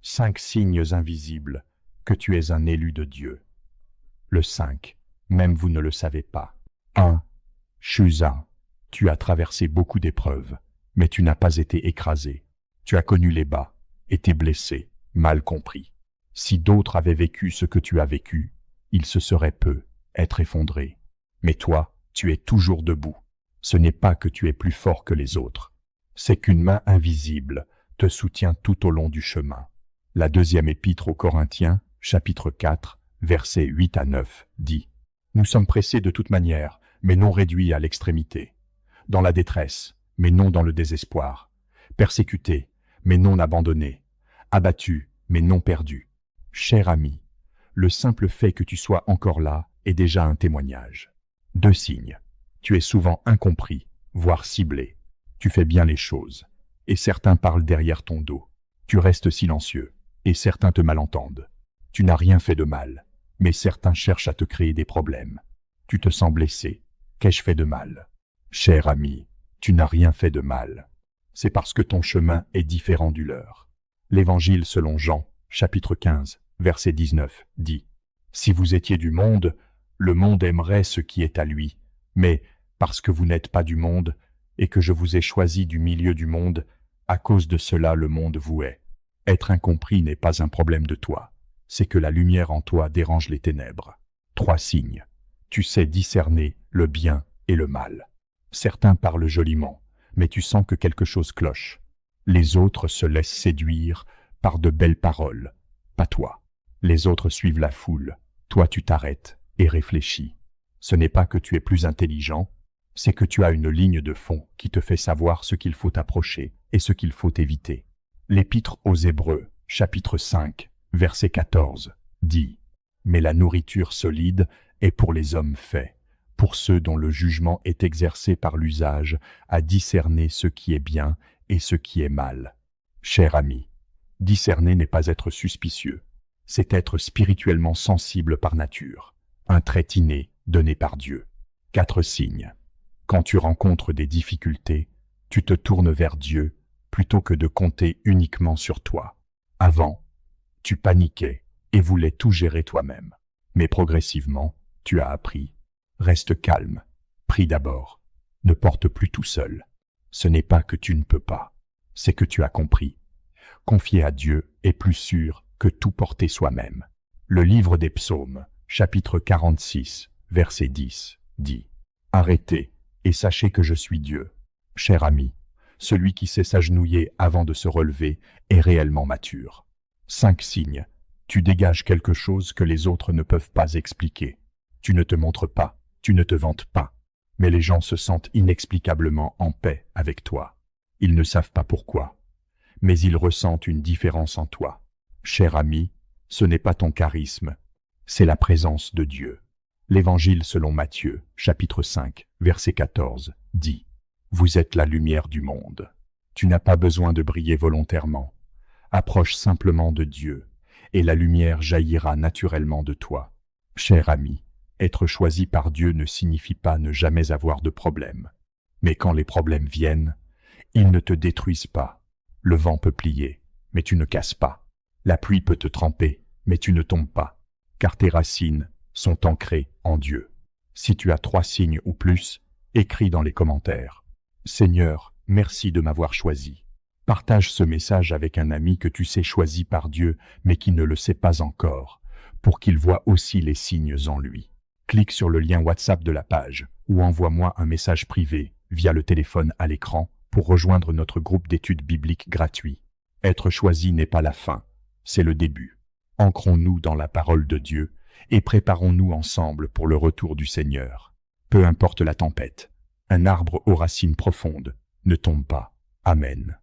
5 signes invisibles que tu es un élu de Dieu. Le 5, même vous ne le savez pas. 1. Chusa, tu as traversé beaucoup d'épreuves, mais tu n'as pas été écrasé. Tu as connu les bas, été blessé, mal compris. Si d'autres avaient vécu ce que tu as vécu, ils se seraient peu, être effondrés. Mais toi, tu es toujours debout. Ce n'est pas que tu es plus fort que les autres. C'est qu'une main invisible te soutient tout au long du chemin. La deuxième épître aux Corinthiens, chapitre 4, versets 8 à 9, dit « Nous sommes pressés de toute manière, mais non réduits à l'extrémité. Dans la détresse, mais non dans le désespoir. Persécutés, mais non abandonnés. Abattus, mais non perdus. Cher ami, le simple fait que tu sois encore là est déjà un témoignage. 2 signes. Tu es souvent incompris, voire ciblé. Tu fais bien les choses, et certains parlent derrière ton dos. Tu restes silencieux, et certains te malentendent. Tu n'as rien fait de mal, mais certains cherchent à te créer des problèmes. Tu te sens blessé. Qu'ai-je fait de mal? Cher ami, tu n'as rien fait de mal. C'est parce que ton chemin est différent du leur. L'Évangile selon Jean, chapitre 15, verset 19, dit « Si vous étiez du monde, le monde aimerait ce qui est à lui, mais parce que vous n'êtes pas du monde, et que je vous ai choisi du milieu du monde, à cause de cela le monde vous hait. Être incompris n'est pas un problème de toi, c'est que la lumière en toi dérange les ténèbres. 3 signes. Tu sais discerner le bien et le mal. Certains parlent joliment, mais tu sens que quelque chose cloche. Les autres se laissent séduire par de belles paroles, pas toi. Les autres suivent la foule, toi tu t'arrêtes et réfléchis. Ce n'est pas que tu es plus intelligent, c'est que tu as une ligne de fond qui te fait savoir ce qu'il faut approcher et ce qu'il faut éviter. L'Épître aux Hébreux, chapitre 5, verset 14, dit « Mais la nourriture solide est pour les hommes faits, pour ceux dont le jugement est exercé par l'usage à discerner ce qui est bien et ce qui est mal. » Cher ami, discerner n'est pas être suspicieux, c'est être spirituellement sensible par nature, un trait inné donné par Dieu. 4 signes. Quand tu rencontres des difficultés, tu te tournes vers Dieu plutôt que de compter uniquement sur toi. Avant, tu paniquais et voulais tout gérer toi-même. Mais progressivement, tu as appris. Reste calme, prie d'abord. Ne porte plus tout seul. Ce n'est pas que tu ne peux pas, c'est que tu as compris. Confier à Dieu est plus sûr que tout porter soi-même. Le livre des Psaumes, chapitre 46, verset 10, dit « Arrêtez et sachez que je suis Dieu. » Cher ami, celui qui sait s'agenouiller avant de se relever est réellement mature. 5 signes. Tu dégages quelque chose que les autres ne peuvent pas expliquer. Tu ne te montres pas, tu ne te vantes pas, mais les gens se sentent inexplicablement en paix avec toi. Ils ne savent pas pourquoi, mais ils ressentent une différence en toi. Cher ami, ce n'est pas ton charisme, c'est la présence de Dieu. L'Évangile selon Matthieu, chapitre 5, verset 14, dit « Vous êtes la lumière du monde. » Tu n'as pas besoin de briller volontairement. Approche simplement de Dieu, et la lumière jaillira naturellement de toi. Cher ami, être choisi par Dieu ne signifie pas ne jamais avoir de problème. Mais quand les problèmes viennent, ils ne te détruisent pas. Le vent peut plier, mais tu ne casses pas. La pluie peut te tremper, mais tu ne tombes pas, car tes racines sont ancrées en Dieu. Si tu as 3 signes ou plus, écris dans les commentaires. Seigneur, merci de m'avoir choisi. Partage ce message avec un ami que tu sais choisi par Dieu, mais qui ne le sait pas encore, pour qu'il voie aussi les signes en lui. Clique sur le lien WhatsApp de la page ou envoie-moi un message privé via le téléphone à l'écran pour rejoindre notre groupe d'études bibliques gratuit. Être choisi n'est pas la fin, c'est le début. Ancrons-nous dans la parole de Dieu et préparons-nous ensemble pour le retour du Seigneur. Peu importe la tempête, un arbre aux racines profondes ne tombe pas. Amen.